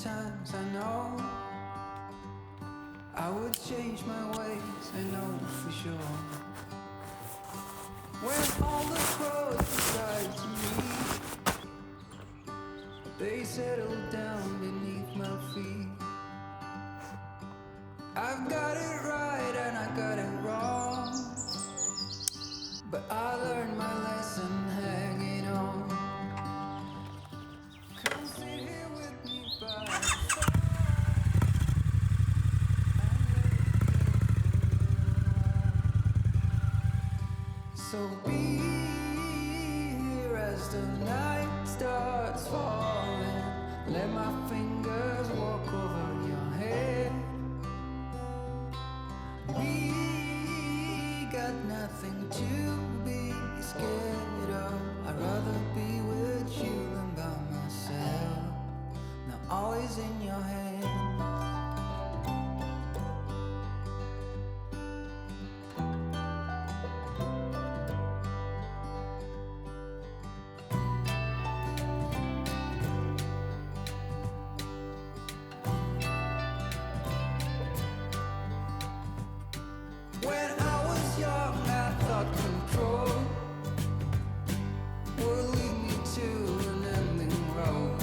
times I know I would change my ways, I know for sure. When all the roads decide to meet, they settle down beneath my feet. I've got it right and I got it wrong, but I learned my lesson hanging on. Come sit here with me by the fire. So be here as the night starts falling. Let my fingers walk over your head. We got nothing to be scared of. I'd rather be with you than by myself. Now all is in your hands. When I was young, I thought control would lead me to an ending road,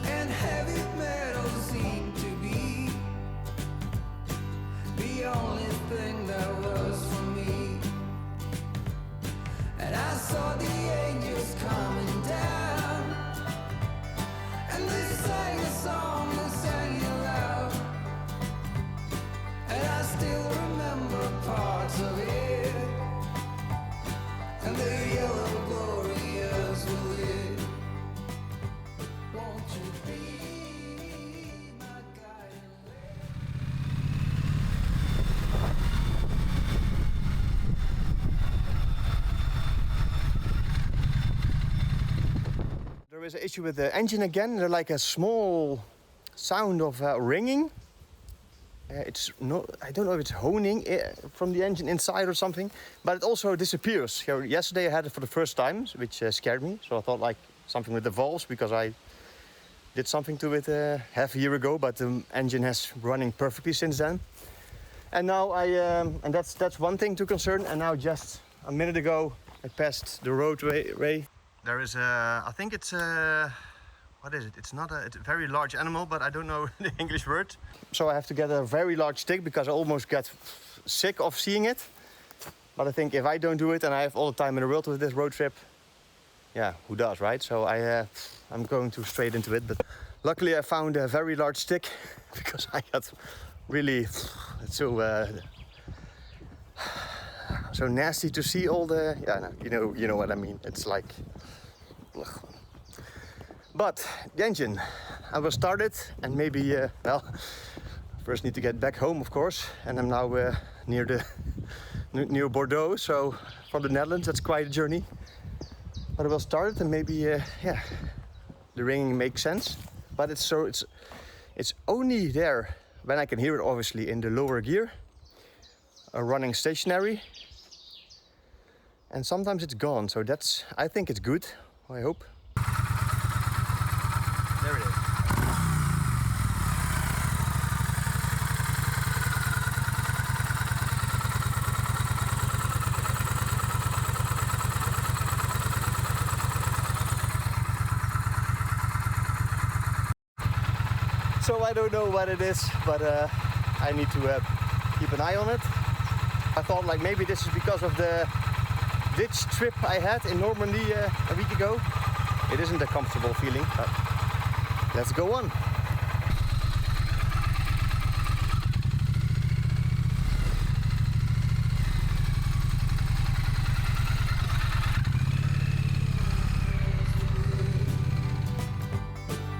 and heavy metal seemed to be the only thing that was for me. And I saw the angels coming down, and they sang a song and sang it loud. And I still remember parts of it, and the yellow glorious will it. Won't you be my guiding light? There is an issue with the engine again. There's like a small sound of ringing. It's not, I don't know if it's honing from the engine inside or something, but it also disappears. So yesterday I had it for the first time, which scared me. So I thought like something with the valves, because I did something to it half a year ago, but the engine has running perfectly since then. And now and that's one thing to concern. And now just a minute ago, I passed the roadway. There is I think it's what is it? It's not it's a very large animal, but I don't know the English word. So I have to get a very large stick because I almost get sick of seeing it. But I think if I don't do it and I have all the time in the world with this road trip, yeah, who does, right? So I'm going to straight into it. But luckily I found a very large stick because I got really, it's so nasty to see all the, yeah, no, you know what I mean. It's like, ugh. But the engine, I will start it, and maybe, well, first need to get back home, of course. And I'm now near Bordeaux, so from the Netherlands, that's quite a journey. But I will start it, and maybe, yeah, the ringing makes sense. But it's only there when I can hear it, obviously, in the lower gear, running stationary. And sometimes it's gone, so that's, I think it's good, I hope. There it is. So I don't know what it is, but I need to keep an eye on it. I thought like maybe this is because of the ditch trip I had in Normandy a week ago. It isn't a comfortable feeling, but let's go on.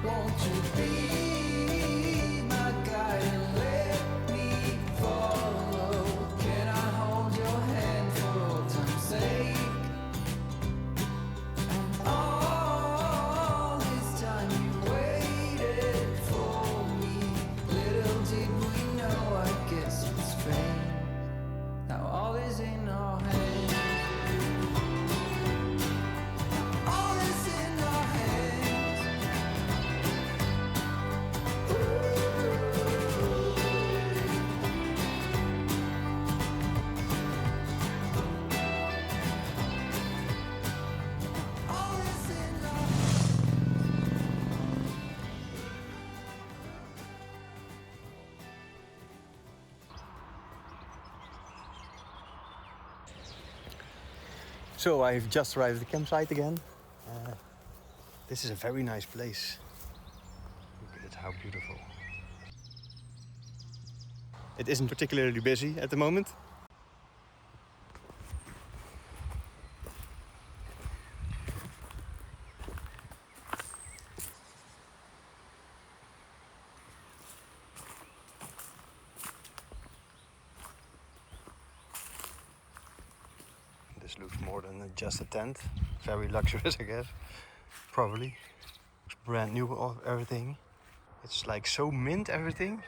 Won't you be my guide and let me follow? Can I hold your hand for all time's sake? And all this time you waited So I've just arrived at the campsite again. This is a very nice place. Look at it, how beautiful. It isn't particularly busy at the moment. This looks more than just a tent. Very luxurious, I guess. Probably. It's brand new of everything. It's like so mint, everything.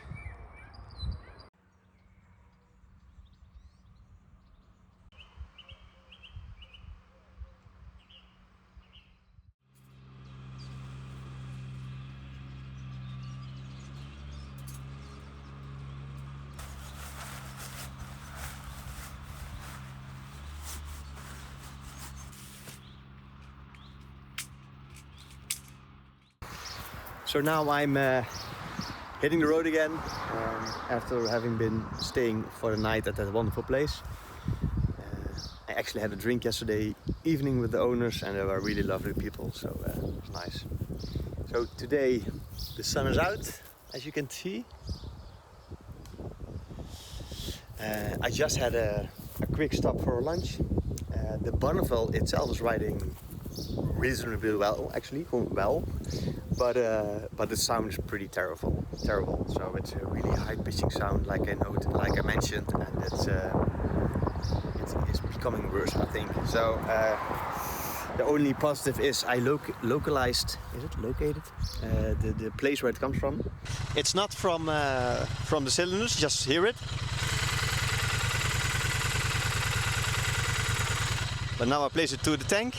So now I'm hitting the road again after having been staying for the night at that wonderful place. I actually had a drink yesterday evening with the owners and they were really lovely people, so it was nice. So today the sun is out, as you can see. I just had a quick stop for lunch. The Bonneville itself is riding reasonably well, actually, well. But the sound is pretty terrible. So it's a really high-pitching sound, like I mentioned, and it's becoming worse, I think. So the only positive is I localized. Is it located? The place where it comes from. It's not from the cylinders. Just hear it. But now I place it to the tank.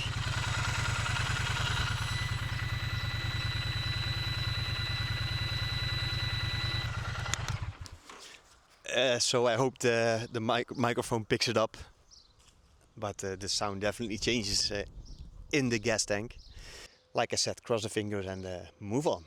So I hope the microphone picks it up, but the sound definitely changes in the gas tank. Like I said, cross the fingers and move on.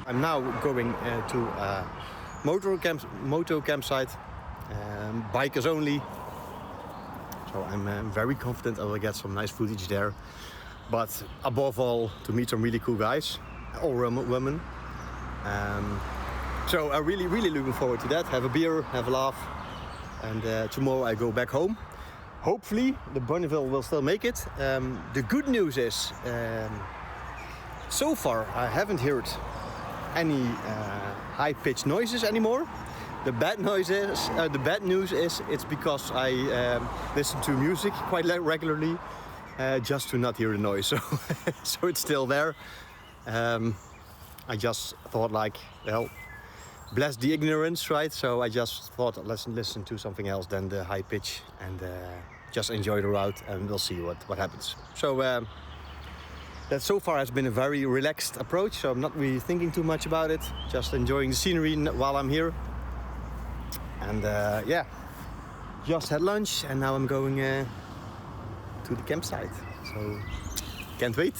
I'm now going to a moto campsite, bikers only. So I'm very confident I will get some nice footage there. But above all, to meet some really cool guys, or women. So I'm really looking forward to that. Have a beer, have a laugh. And tomorrow I go back home. hopefully the Bonneville will still make it. The good news is, so far I haven't heard any high-pitched noises anymore. The bad news is it's because I listen to music quite regularly, just to not hear the noise. So, so it's still there. I just thought, like, well, bless the ignorance, right? So I just thought, let's listen to something else than the high pitch and just enjoy the route, and we'll see what happens. So that so far has been a very relaxed approach. So I'm not really thinking too much about it. Just enjoying the scenery while I'm here. And yeah, just had lunch and now I'm going to the campsite. So can't wait.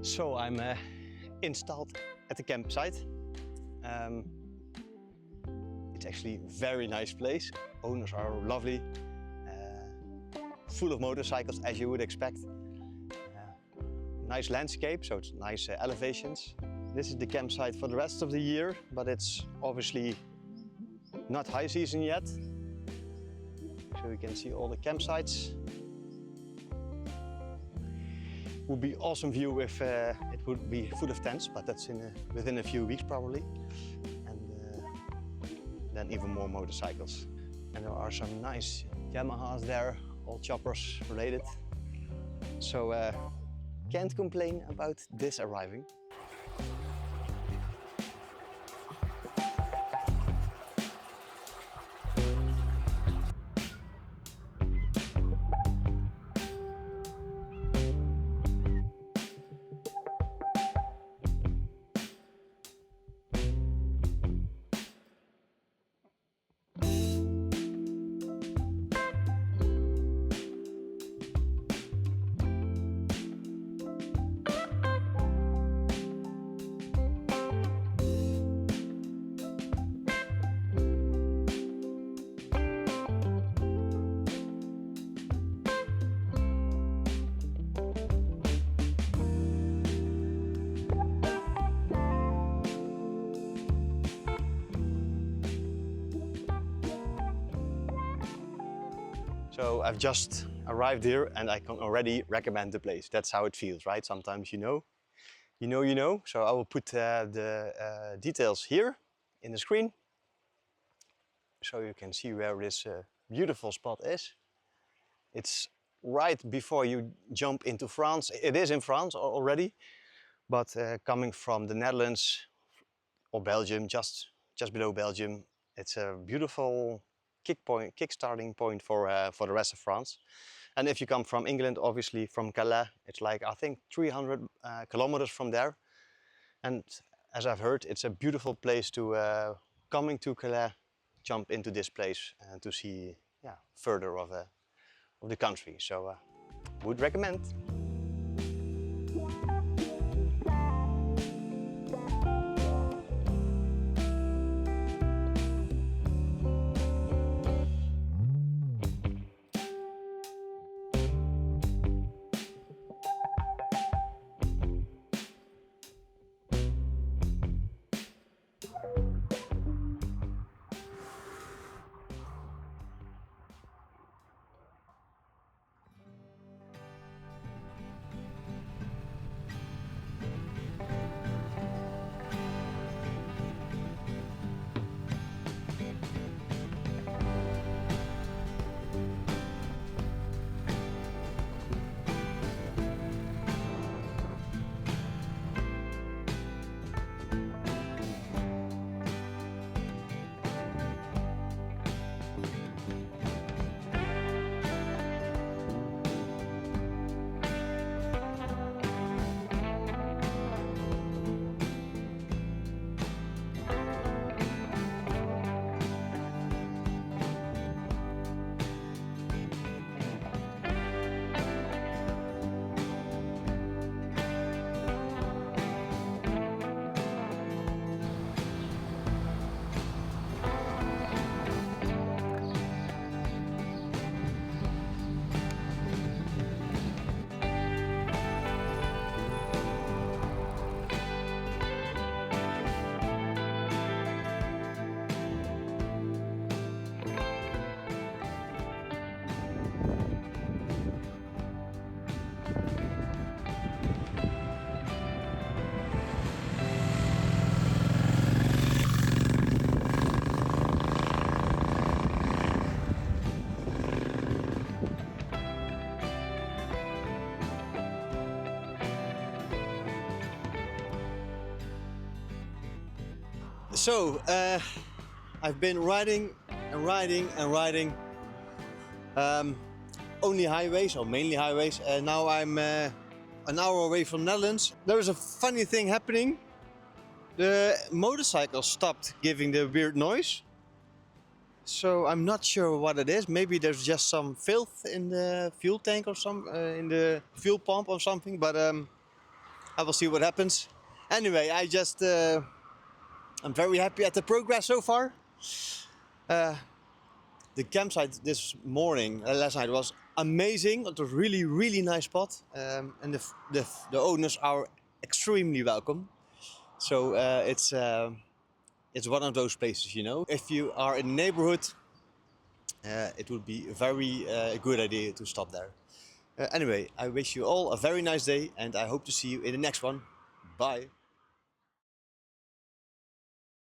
So I'm installed at the campsite. It's actually a very nice place. Owners are lovely, full of motorcycles as you would expect. Nice landscape, so it's nice elevations. This is the campsite for the rest of the year, but it's obviously not high season yet. So you can see all the campsites. Would be awesome view if it would be full of tents, but that's within a few weeks probably. And then even more motorcycles. And there are some nice Yamahas there, all choppers related. So can't complain about this arriving. So I've just arrived here and I can already recommend the place. That's how it feels, right? Sometimes you know. So I will put the details here in the screen so you can see where this beautiful spot is. It's right before you jump into France. It is in France already, but coming from the Netherlands or Belgium, just below Belgium, it's a beautiful kick-starting point for the rest of France. And if you come from England, obviously from Calais, it's like I think 300 kilometers from there. And as I've heard, it's a beautiful place to coming to Calais, jump into this place and to see further of the country. So would recommend. So, I've been riding and riding and riding. Only highways, or mainly highways, and now I'm an hour away from Netherlands. There is a funny thing happening. The motorcycle stopped giving the weird noise. So I'm not sure what it is. Maybe there's just some filth in the fuel tank or some in the fuel pump or something. But I will see what happens. Anyway, I'm very happy at the progress so far. The campsite this morning, last night, was amazing. It was really nice spot, and the owners are extremely welcome. So it's one of those places, you know. If you are in the neighborhood, it would be a very good idea to stop there. Anyway, I wish you all a very nice day, and I hope to see you in the next one. Bye.